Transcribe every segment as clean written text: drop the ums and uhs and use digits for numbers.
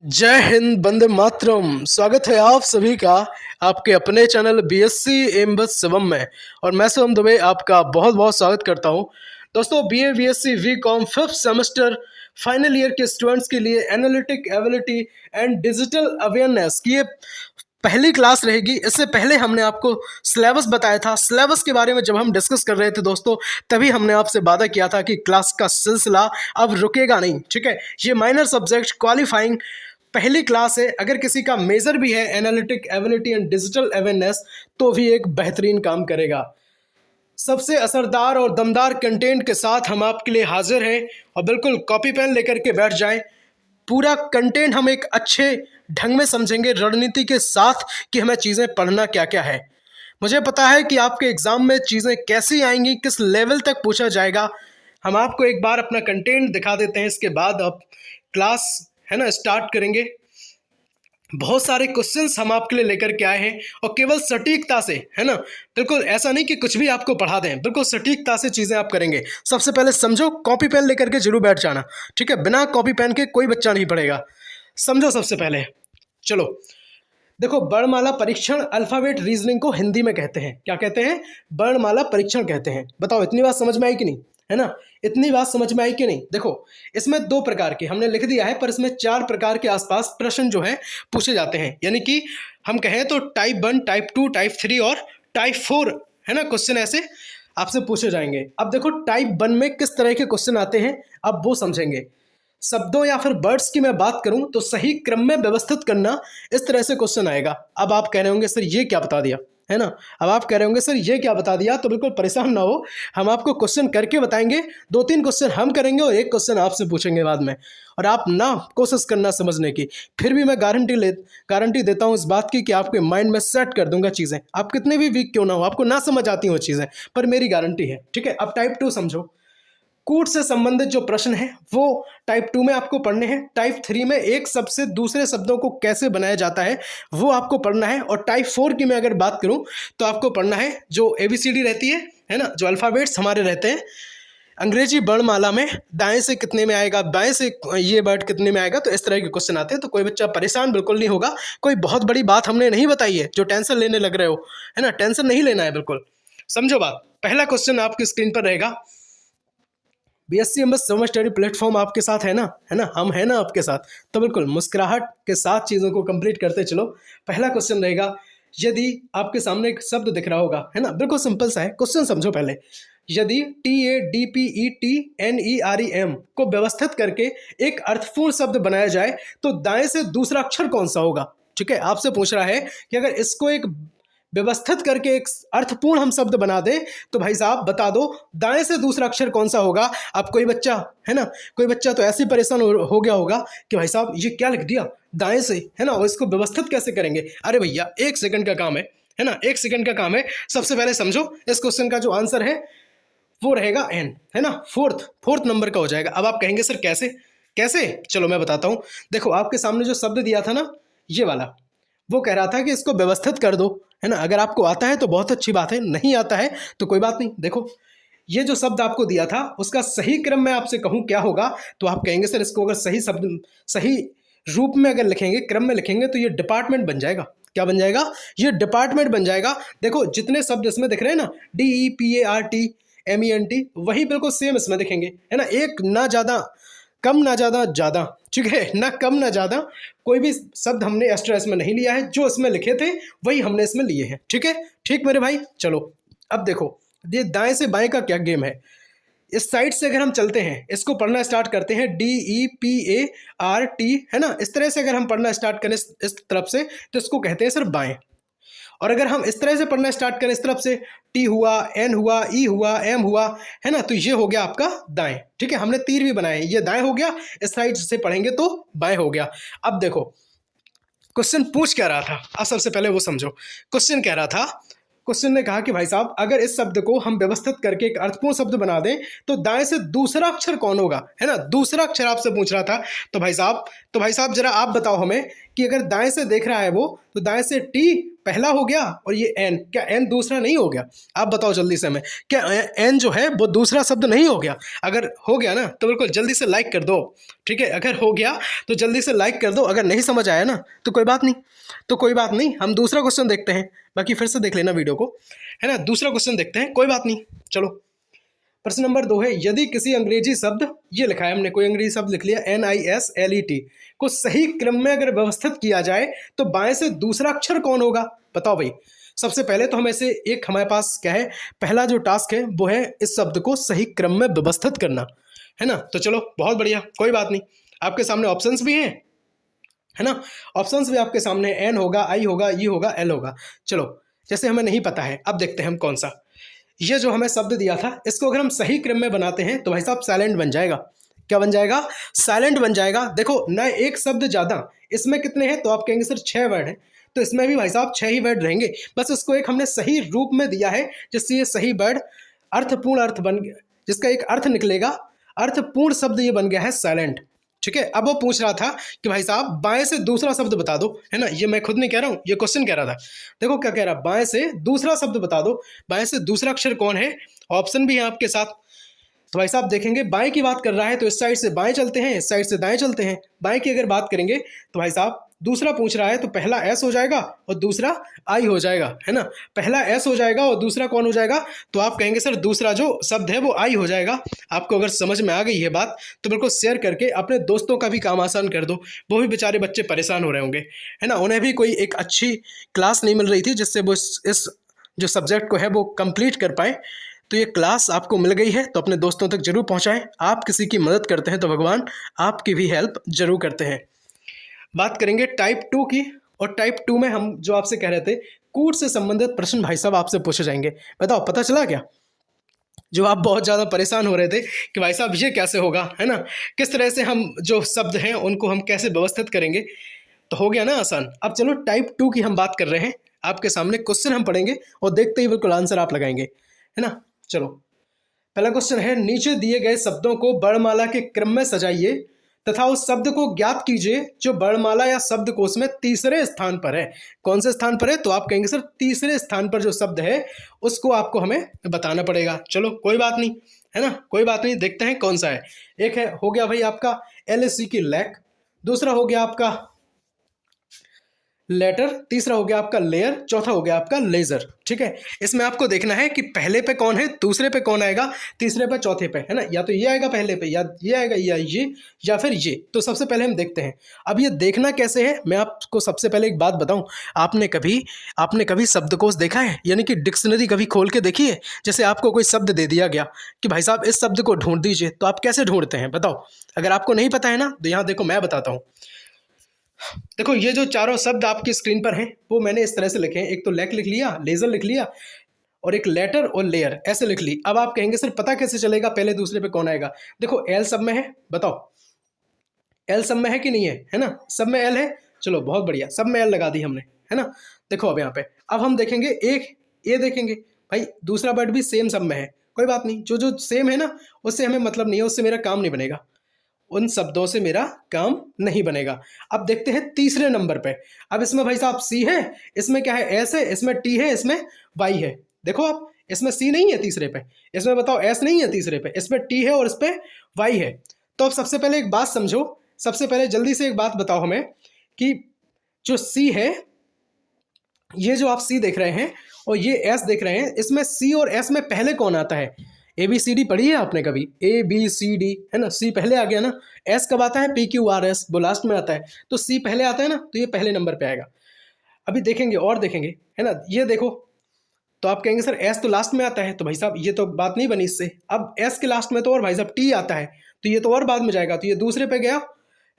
जय हिंद, वंदे मातरम। स्वागत है आप सभी का आपके अपने चैनल बीएससी एमबस शिवम में। और मैं शिवम दुबे आपका बहुत बहुत स्वागत करता हूं। दोस्तों, BA BSc BCom fifth semester final year के स्टूडेंट्स के लिए analytic ability and digital awareness की ये पहली क्लास रहेगी। इससे पहले हमने आपको सिलेबस बताया था। सिलेबस के बारे में जब हम डिस्कस कर रहे थे दोस्तों, तभी हमने आपसे वादा किया था कि क्लास का सिलसिला अब रुकेगा नहीं। ठीक है, ये माइनर सब्जेक्ट क्वालिफाइंग पहली क्लास है। अगर किसी का मेजर भी है analytic ability and digital awareness, तो भी एक बेहतरीन काम करेगा। सबसे असरदार और दमदार कंटेंट के साथ हम आपके लिए हाजिर हैं। और बिल्कुल कॉपी पेन लेकर के बैठ जाएं। पूरा कंटेंट हम एक अच्छे ढंग में समझेंगे, रणनीति के साथ, कि हमें चीज़ें पढ़ना क्या क्या है। मुझे पता है कि आपके एग्ज़ाम में चीज़ें कैसी आएंगी, किस लेवल तक पूछा जाएगा। हम आपको एक बार अपना कंटेंट दिखा देते हैं, इसके बाद अब क्लास है ना स्टार्ट करेंगे। बहुत सारे क्वेश्चंस हम आपके लिए लेकर के आए हैं और केवल सटीकता से, है ना, बिल्कुल ऐसा नहीं कि कुछ भी आपको पढ़ा दें, बिल्कुल सटीकता से चीज़ें आप करेंगे। सबसे पहले समझो, कॉपी पेन लेकर के जरूर बैठ जाना। ठीक है, बिना कॉपी पेन के कोई बच्चा नहीं पढ़ेगा। समझो सबसे पहले। चलो देखो, वर्णमाला परीक्षण अल्फाबेट रीजनिंग को हिंदी में कहते हैं, क्या कहते हैं? वर्णमाला परीक्षण कहते हैं। बताओ, इतनी बात समझ में आई कि नहीं? है ना, इतनी बात समझ में आई कि नहीं? देखो, इसमें दो प्रकार के हमने लिख दिया है, पर इसमें 4 प्रकार के आसपास प्रश्न जो है पूछे जाते हैं। यानी कि हम कहें तो टाइप 1, टाइप 2, टाइप 3 और टाइप 4, है ना, क्वेश्चन ऐसे आपसे पूछे जाएंगे। अब देखो, टाइप 1 में किस तरह के क्वेश्चन आते हैं, अब वो समझेंगे। शब्दों या फिर वर्ड्स की मैं बात करूं तो सही क्रम में व्यवस्थित करना, इस तरह से क्वेश्चन आएगा। अब आप कह रहे होंगे सर ये क्या बता दिया, है ना, अब आप कह रहे होंगे सर ये क्या बता दिया, तो बिल्कुल परेशान ना हो, हम आपको क्वेश्चन करके बताएंगे। 2-3 क्वेश्चन हम करेंगे और एक क्वेश्चन आपसे पूछेंगे बाद में। और आप ना कोशिश करना समझने की, फिर भी मैं गारंटी देता हूँ इस बात की कि आपके माइंड में सेट कर दूंगा चीज़ें। आप कितने भी वीक क्यों ना हो, आपको ना समझ आती हो चीज़ें, पर मेरी गारंटी है। ठीक है, अब टाइप 2 समझो। कूट से संबंधित जो प्रश्न है वो टाइप 2 में आपको पढ़ने हैं। टाइप 3 में एक शब्द से दूसरे शब्दों को कैसे बनाया जाता है वो आपको पढ़ना है। और टाइप 4 की मैं अगर बात करूं तो आपको पढ़ना है जो ABCD रहती है ना, जो अल्फ़ाबेट्स हमारे रहते हैं अंग्रेजी वर्णमाला में, दाएं से कितने में आएगा, बाएं से ये वर्ड कितने में आएगा, तो इस तरह के क्वेश्चन आते हैं। तो कोई बच्चा परेशान बिल्कुल नहीं होगा। कोई बहुत बड़ी बात हमने नहीं बताई है जो टेंशन लेने लग रहे हो, है ना, टेंशन नहीं लेना है, बिल्कुल समझो बात। पहला क्वेश्चन आपकी स्क्रीन पर रहेगा। BSc MS summer study platform आपके साथ है ना, है ना, हम है ना आपके साथ, तो बिल्कुल मुस्कुराहट के साथ चीज़ों को कंप्लीट करते चलो। पहला क्वेश्चन रहेगा, यदि आपके सामने एक शब्द दिख रहा होगा, है ना, बिल्कुल सिंपल सा है, क्वेश्चन समझो पहले। यदि TADPETNEREM को व्यवस्थित करके एक अर्थपूर्ण शब्द बनाया जाए तो दाएं से दूसरा अक्षर कौन सा होगा? ठीक है, आपसे पूछ रहा है कि अगर इसको एक व्यवस्थित करके एक अर्थपूर्ण हम शब्द बना दें तो भाई साहब बता दो दाएं से दूसरा अक्षर कौन सा होगा। अब कोई बच्चा, है ना, कोई बच्चा तो ऐसे परेशान हो गया होगा कि भाई साहब ये क्या लिख दिया दाएं से, है ना, और इसको व्यवस्थित कैसे करेंगे? अरे भैया 1 सेकंड का काम है ना, 1 सेकंड का काम है। सबसे पहले समझो, इस क्वेश्चन का जो आंसर है वो रहेगा N, है ना, फोर्थ नंबर का हो जाएगा। अब आप कहेंगे सर कैसे कैसे, चलो मैं बताता हूँ। देखो, आपके सामने जो शब्द दिया था ना, ये वाला, वो कह रहा था कि इसको व्यवस्थित कर दो, है ना। अगर आपको आता है तो बहुत अच्छी बात है, नहीं आता है तो कोई बात नहीं। देखो, ये जो शब्द आपको दिया था उसका सही क्रम में आपसे कहूँ क्या होगा, तो आप कहेंगे सर इसको अगर सही शब्द, सही रूप में अगर लिखेंगे, क्रम में लिखेंगे, तो ये डिपार्टमेंट बन जाएगा। क्या बन जाएगा? ये डिपार्टमेंट बन जाएगा। देखो, जितने शब्द इसमें दिख रहे हैं ना, DEPARTMENT, वही बिल्कुल सेम इसमें दिखेंगे, है ना। एक ना ज़्यादा कम, ना ज़्यादा ज़्यादा, ठीक है, ना कम ना ज़्यादा। कोई भी शब्द हमने एक्स्ट्रा इसमें नहीं लिया है, जो इसमें लिखे थे वही हमने इसमें लिए हैं। ठीक है, ठीक मेरे भाई। चलो अब देखो, ये दाएं से बाएं का क्या गेम है। इस साइड से अगर हम चलते हैं, इसको पढ़ना स्टार्ट करते हैं, DEPART, है ना, इस तरह से अगर हम पढ़ना स्टार्ट करें इस तरफ से, तो इसको कहते हैं सर बाएं। और अगर हम इस तरह से पढ़ना स्टार्ट करें इस तरफ से, T हुआ, N हुआ, E हुआ, M हुआ, है ना, तो ये हो गया आपका दाएं। ठीक है, हमने तीर भी बनाए, ये दाएं हो गया, इस साइड से पढ़ेंगे तो बाएं हो गया। अब देखो क्वेश्चन पूछ क्या रहा था, अब सबसे पहले वो समझो। क्वेश्चन कह रहा था, क्वेश्चन ने कहा कि भाई साहब अगर इस शब्द को हम व्यवस्थित करके एक अर्थपूर्ण शब्द बना दें तो दाएं से दूसरा अक्षर कौन होगा, है ना, दूसरा अक्षर आपसे पूछ रहा था। तो भाई साहब जरा आप बताओ हमें कि अगर दाएं से देख रहा है वो, तो दाएं से T पहला हो गया और ये एन, क्या एन दूसरा नहीं हो गया? आप बताओ जल्दी से हमें, क्या एन जो है वो दूसरा शब्द नहीं हो गया? अगर हो गया ना तो बिल्कुल जल्दी से लाइक कर दो, ठीक है? अगर हो गया तो जल्दी से लाइक कर दो, अगर नहीं समझ आया ना तो कोई बात नहीं, हम दूसरा क्वेश्चन देखते हैं। बाकी फिर से देख लेना वीडियो को, है ना? दूसरा क्वेश्चन देखते हैं, कोई बात नहीं। चलो, प्रश्न नंबर 2 है, यदि किसी अंग्रेजी शब्द, ये लिखा है हमने, कोई अंग्रेजी शब्द लिख लिया NISLET को सही क्रम में अगर व्यवस्थित किया जाए तो बाएं से दूसरा अक्षर कौन होगा? बताओ भाई। सबसे पहले तो हमारे पास क्या है, पहला जो टास्क है वो है इस शब्द को सही क्रम में व्यवस्थित करना, है ना? तो चलो बहुत बढ़िया, कोई बात नहीं। आपके सामने ऑप्शंस भी हैं, है ना? ऑप्शंस भी आपके सामने, एन होगा, आई होगा, ई होगा, एल होगा। चलो, जैसे हमें नहीं पता है, अब देखते हैं हम कौन सा। ये जो हमें शब्द दिया था, इसको अगर हम सही क्रम में बनाते हैं तो भाई साहब साइलेंट बन जाएगा। क्या बन जाएगा? साइलेंट बन जाएगा। देखो ना, एक शब्द ज़्यादा, इसमें कितने हैं? तो आप कहेंगे सर 6 वर्ड हैं, तो इसमें भी भाई साहब 6 ही वर्ड रहेंगे। बस इसको एक हमने सही रूप में दिया है जिससे ये सही वर्ड अर्थपूर्ण अर्थ बन गया, जिसका एक अर्थ निकलेगा, अर्थपूर्ण शब्द ये बन गया है साइलेंट। ठीक है, अब वो पूछ रहा था कि भाई साहब बाएं से दूसरा शब्द बता दो, है ना? ये मैं खुद नहीं कह रहा हूं, ये क्वेश्चन कह रहा था। देखो क्या कह रहा, बाएं से दूसरा शब्द बता दो, बाएं से दूसरा अक्षर कौन है? ऑप्शन भी है आपके साथ। तो भाई साहब देखेंगे, बाएं की बात कर रहा है तो इस साइड से बाएं चलते हैं, इस साइड से दाएं चलते हैं। बाएं की अगर बात करेंगे तो भाई साहब दूसरा पूछ रहा है तो पहला एस हो जाएगा और दूसरा आई हो जाएगा, है ना? पहला एस हो जाएगा और दूसरा कौन हो जाएगा? तो आप कहेंगे सर दूसरा जो शब्द है वो आई हो जाएगा। आपको अगर समझ में आ गई है बात तो बिल्कुल शेयर करके अपने दोस्तों का भी काम आसान कर दो, वो भी बेचारे बच्चे परेशान हो रहे होंगे, है ना? उन्हें भी कोई एक अच्छी क्लास नहीं मिल रही थी जिससे वो इस जो सब्जेक्ट को है वो कंप्लीट कर पाए। तो ये क्लास आपको मिल गई है तो अपने दोस्तों तक जरूर पहुंचाएं। आप किसी की मदद करते हैं तो भगवान आपकी भी हेल्प जरूर करते हैं। बात करेंगे टाइप 2 की, और टाइप 2 में हम जो आपसे कह रहे थे, कूट से संबंधित प्रश्न भाई साहब आपसे पूछे जाएंगे। बताओ पता चला क्या? जो आप बहुत ज़्यादा परेशान हो रहे थे कि भाई साहब ये कैसे होगा, है ना? किस तरह से हम जो शब्द हैं उनको हम कैसे व्यवस्थित करेंगे, तो हो गया ना आसान। अब चलो टाइप 2 की हम बात कर रहे हैं। आपके सामने क्वेश्चन हम पढ़ेंगे और देखते ही बिल्कुल आंसर आप लगाएंगे, है ना? चलो, पहला क्वेश्चन है, नीचे दिए गए शब्दों को वर्णमाला के क्रम में सजाइए तथा उस शब्द को ज्ञात कीजिए जो वर्णमाला या शब्दकोश में तीसरे स्थान पर है। कौन से स्थान पर है? तो आप कहेंगे सर तीसरे स्थान पर जो शब्द है उसको आपको हमें बताना पड़ेगा। चलो कोई बात नहीं, है ना? कोई बात नहीं, देखते हैं कौन सा है। एक है, हो गया भाई आपका LAC की लैक, दूसरा हो गया आपका लेटर, तीसरा हो गया आपका लेयर, चौथा हो गया आपका लेजर। ठीक है, इसमें आपको देखना है कि पहले पे कौन है, दूसरे पे कौन आएगा, तीसरे पे, चौथे पे, है ना? या तो ये आएगा पहले पे, या ये आएगा, या फिर ये। तो सबसे पहले हम देखते हैं। अब ये देखना कैसे है, मैं आपको सबसे पहले एक बात बताऊं, आपने कभी शब्दकोश देखा है, यानी कि डिक्शनरी कभी खोल के देखी है? जैसे आपको कोई शब्द दे दिया गया कि भाई साहब इस शब्द को ढूंढ दीजिए, तो आप कैसे ढूंढते हैं बताओ? अगर आपको नहीं पता है ना तो यहाँ देखो मैं बताता हूँ। देखो ये जो चारों शब्द आपकी स्क्रीन पर हैं वो मैंने इस तरह से लिखे हैं। एक तो लैक लिख लिया, लेजर लिख लिया, और एक लेटर और लेयर ऐसे लिख ली। अब आप कहेंगे सर पता कैसे चलेगा पहले दूसरे पे कौन आएगा? देखो एल सब में है, बताओ एल सब में है कि नहीं है? है ना, सब में एल है। चलो बहुत बढ़िया, सब में एल लगा दी हमने, है ना? देखो अब यहाँ पे अब हम देखेंगे एक ए देखेंगे, भाई दूसरा वर्ड भी सेम सब में है, कोई बात नहीं, जो जो सेम है ना उससे हमें मतलब नहीं है, उससे मेरा काम नहीं बनेगा, उन शब्दों से मेरा काम नहीं बनेगा। अब देखते हैं तीसरे नंबर पे। अब इसमें भाई साहब सी है, इसमें क्या है, एस है, इसमें टी है, इसमें वाई है। देखो आप, इसमें सी नहीं है तीसरे पे, इसमें बताओ एस नहीं है तीसरे पे, इसमें टी है और इस पे वाई है। तो अब सबसे पहले एक बात समझो, सबसे पहले जल्दी से एक बात बताओ हमें कि जो सी है, ये जो आप सी देख रहे हैं और ये एस देख रहे हैं, इसमें सी और एस में पहले कौन आता है? ABCD पढ़ी है आपने कभी? ABCD, है ना? सी पहले आ गया ना। एस कब आता है? PQRS, वो लास्ट में आता है। तो सी पहले आता है ना, तो ये पहले नंबर पे आएगा। अभी देखेंगे और देखेंगे, है ना? ये देखो, तो आप कहेंगे सर एस तो लास्ट में आता है, तो भाई साहब ये तो बात नहीं बनी इससे। अब एस के लास्ट में तो और भाई साहब टी आता है, तो ये तो और बाद में जाएगा, तो ये दूसरे पे गया,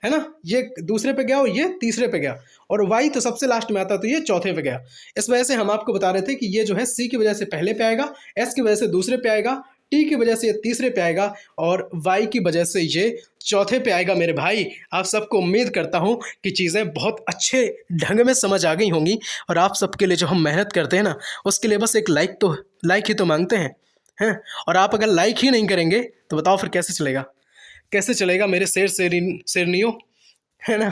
है ना? ये दूसरे पे गया और ये तीसरे पे गया, और वाई तो सबसे लास्ट में आता, तो ये चौथे पे गया। इस वजह से हम आपको बता रहे थे कि ये जो है सी की वजह से पहले पे आएगा, एस की वजह से दूसरे पे आएगा, टी की वजह से ये तीसरे पे आएगा, और वाई की वजह से ये चौथे पे आएगा। मेरे भाई, आप सबको उम्मीद करता हूँ कि चीज़ें बहुत अच्छे ढंग में समझ आ गई होंगी, और आप सबके लिए जो हम मेहनत करते हैं ना, उसके लिए बस एक लाइक ही तो मांगते हैं। और आप अगर लाइक ही नहीं करेंगे तो बताओ फिर कैसे चलेगा? कैसे चलेगा मेरे शेरनियों? है ना।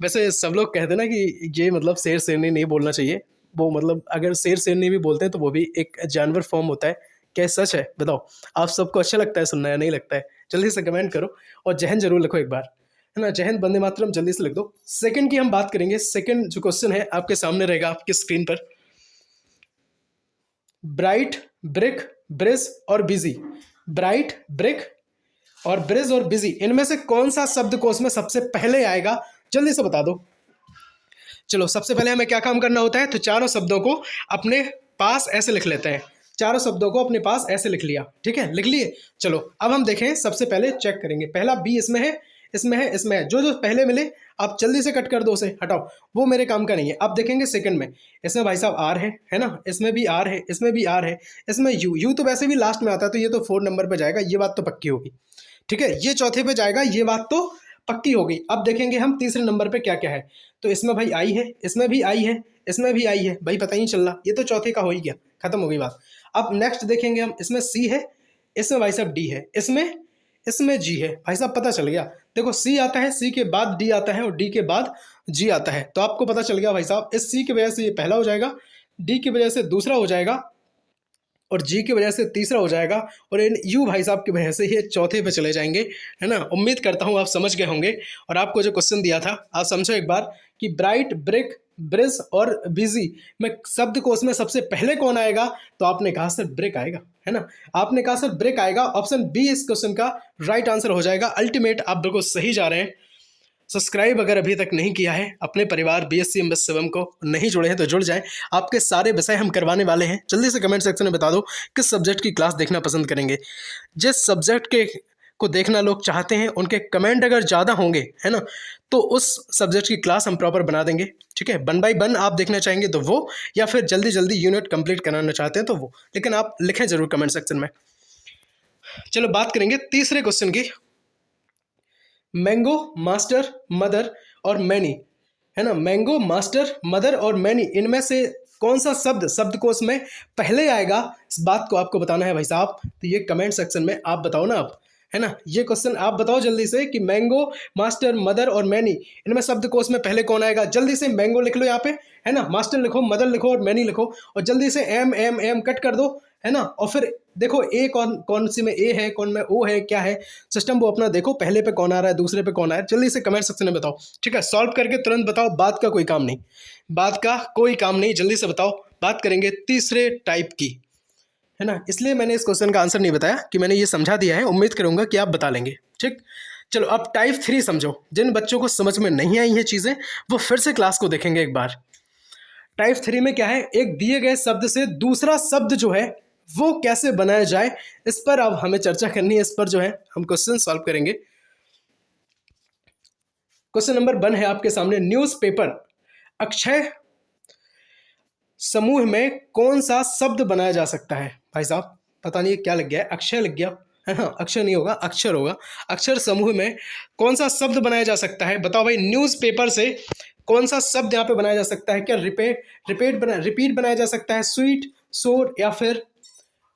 वैसे सब लोग कहते हैं ना कि ये मतलब शेर शेरनी नहीं बोलना चाहिए, वो मतलब अगर शेर शेरनी भी बोलते हैं तो वो भी एक जानवर फॉर्म होता है। क्या ये सच है बताओ? आप सबको अच्छा लगता है सुनना या नहीं लगता है? जल्दी से कमेंट करो और जय हिंद जरूर लिखो एक बार, है ना। जय हिंद, वंदे मातरम जल्दी से लिख दो। सेकंड की हम बात करेंगे। सेकंड जो क्वेश्चन है आपके सामने रहेगा आपकी स्क्रीन पर। ब्राइट, ब्रिक, ब्रिज और बिजी। ब्राइट, ब्रिक और ब्रिज और बिजी, इनमें से कौन सा शब्दकोश में सबसे पहले आएगा? जल्दी से बता दो। चलो सबसे पहले हमें क्या काम करना होता है, तो चारों शब्दों को अपने पास ऐसे लिख लेते हैं। चारों शब्दों को अपने पास ऐसे लिख लिया, ठीक है, लिख लिए। चलो अब हम देखें, सबसे पहले चेक करेंगे। पहला बी इसमें है, इसमें है, इसमें है। जो जो पहले मिले आप जल्दी से कट कर दो, उसे हटाओ, वो मेरे काम का नहीं है। अब देखेंगे सेकंड में, इसमें भाई साहब आर है ना, इसमें भी आर है, इसमें भी आर है, इसमें यू। यू तो वैसे भी लास्ट में आता है, तो ये तो 4 नंबर पे जाएगा, ये बात तो पक्की होगी, ठीक है। ये चौथे पे जाएगा, ये बात तो पक्की हो गई। अब देखेंगे हम तीसरे नंबर पे क्या क्या है। तो इसमें भाई आई है, इसमें भी आई है, इसमें भी आई है, भाई पता ही नहीं चल रहा, ये तो चौथे का हो ही गया, खत्म हो गई बात। अब नेक्स्ट देखेंगे हम, इसमें सी है, इसमें भाई साहब डी है, इसमें इसमें जी है, भाई साहब पता चल गया। देखो सी आता है, सी के बाद डी आता है और डी के बाद जी आता है, तो आपको पता चल गया भाई साहब, इस सी की वजह से ये पहला हो जाएगा, डी की वजह से दूसरा हो जाएगा और जी की वजह से तीसरा हो जाएगा, और इन यू भाई साहब की वजह से ये चौथे पे चले जाएंगे, है ना। उम्मीद करता हूँ आप समझ गए होंगे। और आपको जो क्वेश्चन दिया था आप समझो एक बार कि ब्राइट, ब्रिक, ब्रिज और बिजी में शब्दकोश में सबसे पहले कौन आएगा? तो आपने कहा सर ब्रिक आएगा, है ना। आपने कहा सर ब्रिक आएगा, ऑप्शन बी इस क्वेश्चन का राइट आंसर हो जाएगा। अल्टीमेट आप बिल्कुल सही जा रहे हैं। सब्सक्राइब अगर अभी तक नहीं किया है, अपने परिवार बीएससी एमएस शिवम को नहीं जुड़े हैं तो जुड़ जाएं। आपके सारे विषय हम करवाने वाले हैं। जल्दी से कमेंट सेक्शन में बता दो किस सब्जेक्ट की क्लास देखना पसंद करेंगे। जिस सब्जेक्ट के को देखना लोग चाहते हैं उनके कमेंट अगर ज़्यादा होंगे, है ना, तो उस सब्जेक्ट की क्लास हम प्रॉपर बना देंगे, ठीक है। 1 बाय 1 आप देखना चाहेंगे तो वो, या फिर जल्दी जल्दी यूनिट कंप्लीट कराना चाहते हैं तो वो, लेकिन आप लिखें जरूर कमेंट सेक्शन में। चलो बात करेंगे तीसरे क्वेश्चन की। मैंगो, मास्टर, मदर और मैनी, है ना। मैंगो, मास्टर, मदर और मैनी, इनमें से कौन सा शब्द शब्दकोश में पहले आएगा? इस बात को आपको बताना है भाई साहब। तो ये कमेंट सेक्शन में आप बताओ ना, आप, है ना, ये क्वेश्चन आप बताओ जल्दी से कि मैंगो, मास्टर, मदर और मैनी, इनमें शब्दकोश में पहले कौन आएगा? जल्दी से मैंगो लिख लो यहाँ पे, है ना, मास्टर लिखो, मदर लिखो और मैनी लिखो, और जल्दी से एम एम एम कट कर दो, है ना। और फिर देखो ए कौन कौन सी में ए है, कौन में ओ है, क्या है सिस्टम, वो अपना देखो, पहले पे कौन आ रहा है, दूसरे पे कौन आ रहा है। जल्दी से कमेंट सेक्शन में बताओ, ठीक है। सॉल्व करके तुरंत बताओ, बात का कोई काम नहीं, बात का कोई काम नहीं, जल्दी से बताओ। बात करेंगे तीसरे टाइप की, है ना। इसलिए मैंने इस क्वेश्चन का आंसर नहीं बताया कि मैंने ये समझा दिया है, उम्मीद करूंगा कि आप बता लेंगे, ठीक। चलो अब टाइप 3 समझो। जिन बच्चों को समझ में नहीं आई है चीज़ें, वो फिर से क्लास को देखेंगे एक बार। टाइप 3 में क्या है, एक दिए गए शब्द से दूसरा शब्द जो है वो कैसे बनाया जाए, इस पर अब हमें चर्चा करनी है। इस पर जो है हम क्वेश्चन सॉल्व करेंगे। क्वेश्चन नंबर 1 है आपके सामने, न्यूज़पेपर अक्षय समूह में कौन सा शब्द बनाया जा सकता है? भाई साहब पता नहीं क्या लग गया है, अक्षय लग गया है, हाँ अक्षर नहीं होगा, अक्षर होगा। अक्षर समूह में कौन सा शब्द बनाया जा सकता है? बताओ भाई, न्यूज़पेपर से कौन सा शब्द यहाँ पे बनाया जा सकता है? क्या रिपीट बनाया जा सकता है, स्वीट, सोर, या फिर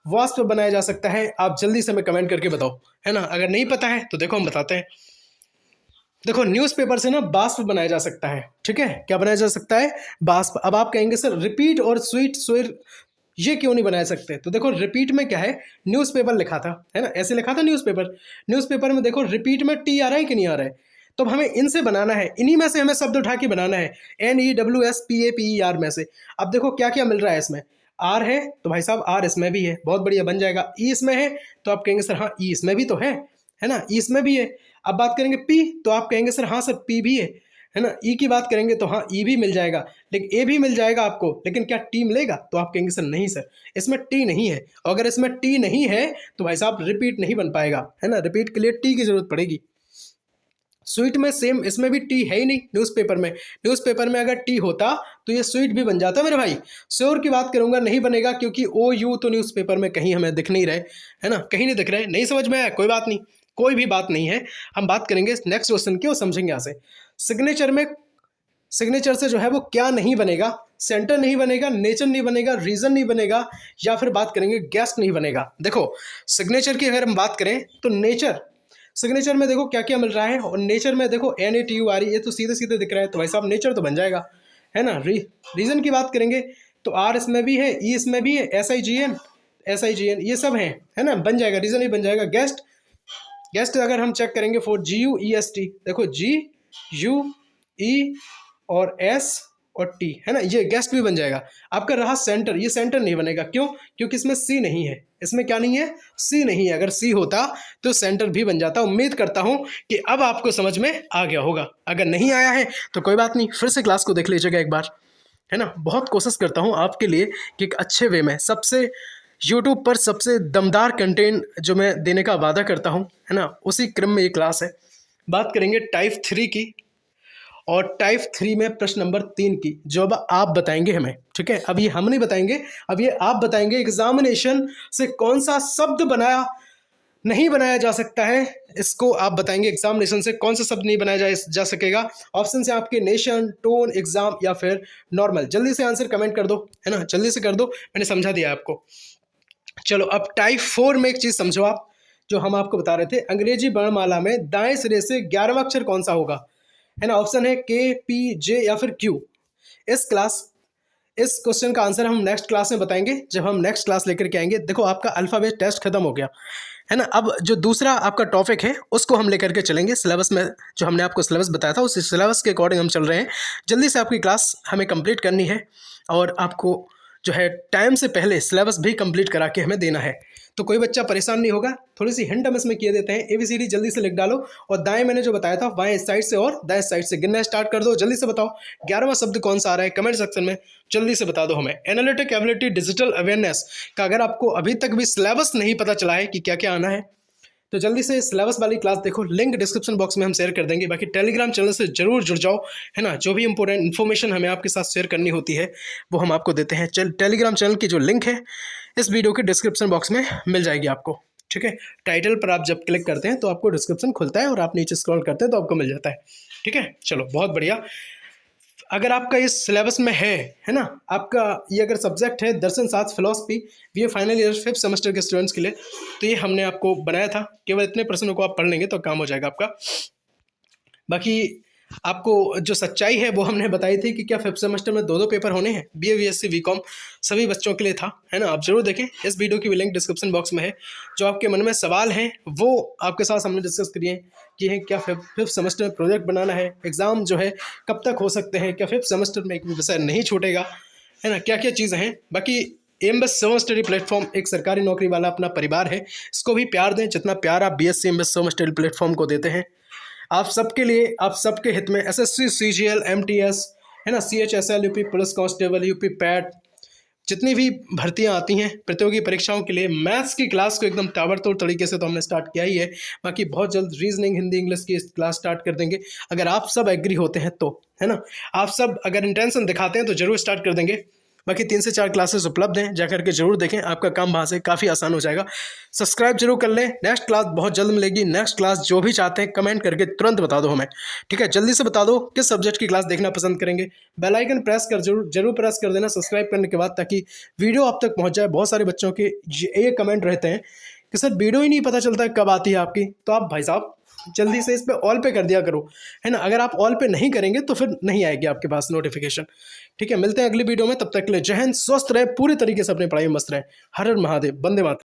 वास्प बनाया जा सकता है? आप जल्दी से हमें कमेंट करके बताओ, है ना। अगर नहीं पता है तो देखो हम बताते हैं। देखो न्यूज़पेपर से ना बाष्प बनाया जा सकता है, ठीक है। क्या बनाया जा सकता है? बाष्प। अब आप कहेंगे सर रिपीट और स्वीट, सोर ये क्यों नहीं बना सकते? तो देखो रिपीट में क्या है, न्यूज़पेपर लिखा था, है ना, ऐसे लिखा था न्यूज़पेपर। न्यूज़पेपर में देखो रिपीट में टी आ रहा है कि नहीं आ रहा है? तो अब हमें इनसे बनाना है, इन्हीं में से हमें शब्द उठा के बनाना है, NEWSPAPER में से। अब देखो क्या क्या मिल रहा है इसमें। आर है तो भाई साहब आर इसमें भी है, बहुत बढ़िया बन जाएगा। ई इसमें है तो आप कहेंगे सर हाँ ई इसमें भी तो है ना, ई इसमें भी है। अब बात करेंगे पी तो आप कहेंगे सर हाँ सर पी भी है ना। ई की बात करेंगे तो हाँ ई भी मिल जाएगा, लेकिन ए भी मिल जाएगा आपको, लेकिन क्या टी मिलेगा? तो आप कहेंगे सर नहीं सर इसमें टी नहीं है। और अगर इसमें टी नहीं है तो भाई साहब रिपीट नहीं बन पाएगा, है ना, रिपीट के लिए टी की जरूरत पड़ेगी। स्वीट में सेम, इसमें भी टी है ही नहीं। न्यूज़पेपर में अगर टी होता तो ये स्वीट भी बन जाता मेरे भाई। श्योर की बात करूंगा नहीं बनेगा, क्योंकि ओ यू तो न्यूज़पेपर में कहीं हमें दिख नहीं रहे, है ना, कहीं नहीं दिख रहे। नहीं समझ में आया, कोई बात नहीं, कोई भी बात नहीं है। हम बात करेंगे नेक्स्ट क्वेश्चन की और समझेंगे यहाँ से। सिग्नेचर से जो है वो क्या नहीं बनेगा? सेंटर नहीं बनेगा, नेचर नहीं बनेगा, रीजन नहीं बनेगा, या फिर बात करेंगे गेस्ट नहीं बनेगा। देखो सिग्नेचर की अगर हम बात करें तो नेचर सिग्नेचर में देखो क्या क्या मिल रहा है, और नेचर में देखो NATURE, ये तो सीधे सीधे दिख रहा है, तो भाई साहब नेचर तो बन जाएगा, है ना। रीजन की बात करेंगे तो R इसमें भी है, E इसमें भी है, SIGN ये सब है ना, बन जाएगा, रीजन ही बन जाएगा। गेस्ट अगर हम चेक करेंगे फॉर GUEST, देखो GUE और S और T, है ना, ये गेस्ट भी बन जाएगा। आपका रहा सेंटर, ये सेंटर नहीं बनेगा, क्यों? क्योंकि इसमें C नहीं है, इसमें क्या नहीं है, C नहीं है। अगर C होता तो सेंटर भी बन जाता। उम्मीद करता हूं कि अब आपको समझ में आ गया होगा। अगर नहीं आया है तो कोई बात नहीं, फिर से क्लास को देख लीजिएगा एक बार, है ना। बहुत कोशिश करता हूं आपके लिए कि एक अच्छे वे में, सबसे यूट्यूब पर सबसे दमदार कंटेंट जो मैं देने का वादा करता हूं, है ना, उसी क्रम में ये क्लास है। बात करेंगे टाइप 3 की, और टाइप 3 में प्रश्न नंबर 3 की, जो अब आप बताएंगे हमें, ठीक है। अब ये हम नहीं बताएंगे, अब ये आप बताएंगे एग्जामिनेशन से कौन सा शब्द नहीं बनाया जा सकता है, इसको आप बताएंगे। एग्जामिनेशन से कौन सा शब्द नहीं बनाया जा सकेगा। ऑप्शन से आपके नेशन, टोन, एग्जाम या फिर नॉर्मल। जल्दी से आंसर कमेंट कर दो, है ना, जल्दी से कर दो, मैंने समझा दिया आपको। चलो अब टाइप 4 में एक चीज समझो आप, जो हम आपको बता रहे थे, अंग्रेजी वर्णमाला में दाएं सिरे से 11वां अक्षर कौन सा होगा, है ना। ऑप्शन है K, P, J या फिर Q। इस क्वेश्चन का आंसर हम नेक्स्ट क्लास में बताएंगे, जब हम नेक्स्ट क्लास लेकर के आएंगे। देखो आपका अल्फाबेट टेस्ट खत्म हो गया, है ना। अब जो दूसरा आपका टॉपिक है उसको हम लेकर के चलेंगे। सिलेबस में जो हमने आपको सिलेबस बताया था, उस सिलेबस के अकॉर्डिंग हम चल रहे हैं। जल्दी से आपकी क्लास हमें कंप्लीट करनी है, और आपको जो है टाइम से पहले सिलेबस भी कंप्लीट करा के हमें देना है, तो कोई बच्चा परेशान नहीं होगा। थोड़ी सी हिंट हम इसमें किए देते हैं। ABCD जल्दी से लिख डालो, और दाएं मैंने जो बताया था, बाएं साइड से और दाएं साइड से गिनना स्टार्ट कर दो। जल्दी से बताओ 11वां शब्द कौन सा आ रहा है, कमेंट सेक्शन में जल्दी से बता दो हमें। एनालिटिक एबिलिटी, डिजिटल अवेयरनेस का अगर आपको अभी तक भी सिलेबस नहीं पता चला है कि क्या क्या आना है, तो जल्दी से सिलेबस वाली क्लास देखो, लिंक डिस्क्रिप्शन बॉक्स में हम शेयर कर देंगे। बाकी टेलीग्राम चैनल से जरूर जुड़ जाओ, है ना। जो भी इंपॉर्टेंट इन्फॉर्मेशन हमें आपके साथ शेयर करनी होती है वो हम आपको देते हैं। टेलीग्राम चैनल की जो लिंक है इस वीडियो के डिस्क्रिप्शन बॉक्स में मिल जाएगी आपको, ठीक है। टाइटल पर आप जब क्लिक करते हैं तो आपको डिस्क्रिप्शन खुलता है, और आप नीचे स्क्रॉल करते हैं तो आपको मिल जाता है, ठीक है। चलो बहुत बढ़िया। अगर आपका इस सिलेबस में है ना, आपका ये अगर सब्जेक्ट है दर्शन शास्त्र फिलॉसफी, ये फाइनल ईयर 5th सेमेस्टर के स्टूडेंट्स के लिए, तो ये हमने आपको बनाया था। केवल इतने प्रश्नों को आप पढ़ लेंगे तो काम हो जाएगा आपका। बाकी आपको जो सच्चाई है वो हमने बताई थी कि क्या 5th सेमेस्टर में 2 पेपर होने हैं, BA BSc BCom सभी बच्चों के लिए था, है ना। आप जरूर देखें, इस वीडियो की भी लिंक डिस्क्रिप्शन बॉक्स में है। जो आपके मन में सवाल हैं वो आपके साथ हमने डिस्कस किए कि है क्या 5th सेमेस्टर में प्रोजेक्ट बनाना है, एग्ज़ाम जो है कब तक हो सकते हैं, क्या 5th सेमेस्टर में एक भी विषय नहीं छूटेगा, है ना, क्या क्या चीज़ें हैं। बाकी एमबस सेवन स्टडी प्लेटफॉर्म एक सरकारी नौकरी वाला अपना परिवार है, इसको भी प्यार दें जितना प्यार आप BSc M-Bus seven study platform को देते हैं। आप सबके लिए, आप सबके हित में SSC CGL MTS, है ना, CHSL UP police constable, UP PAT, जितनी भी भर्तियां आती हैं प्रतियोगी परीक्षाओं के लिए, मैथ्स की क्लास को एकदम ताबड़तोड़ तरीके से तो हमने स्टार्ट किया ही है। बाकी बहुत जल्द रीजनिंग, हिंदी, इंग्लिश की क्लास स्टार्ट कर देंगे, अगर आप सब एग्री होते हैं तो, है ना। आप सब अगर इंटेंशन दिखाते हैं तो जरूर स्टार्ट कर देंगे। बाकी 3 से 4 क्लासेस उपलब्ध हैं, जाकर के जरूर देखें, आपका काम वहाँ से काफ़ी आसान हो जाएगा। सब्सक्राइब जरूर कर लें। नेक्स्ट क्लास बहुत जल्द मिलेगी। नेक्स्ट क्लास जो भी चाहते हैं कमेंट करके तुरंत बता दो हमें, ठीक है। जल्दी से बता दो किस सब्जेक्ट की क्लास देखना पसंद करेंगे। बेल आइकन प्रेस कर जरूर प्रेस कर देना सब्सक्राइब करने के बाद, ताकि वीडियो आप तक पहुँच जाए। बहुत सारे बच्चों के ये कमेंट रहते हैं कि सर वीडियो ही नहीं पता चलता कब आती है आपकी, तो आप भाई साहब जल्दी से इस पे ऑल पे कर दिया करो, है ना। अगर आप ऑल पे नहीं करेंगे तो फिर नहीं आएगी आपके पास नोटिफिकेशन, ठीक है। मिलते हैं अगली वीडियो में, तब तक के लिए जय हिंद, स्वस्थ रहे, पूरी तरीके से अपनी पढ़ाई में मस्त रहे। हर हर महादेव, वंदे मातरम।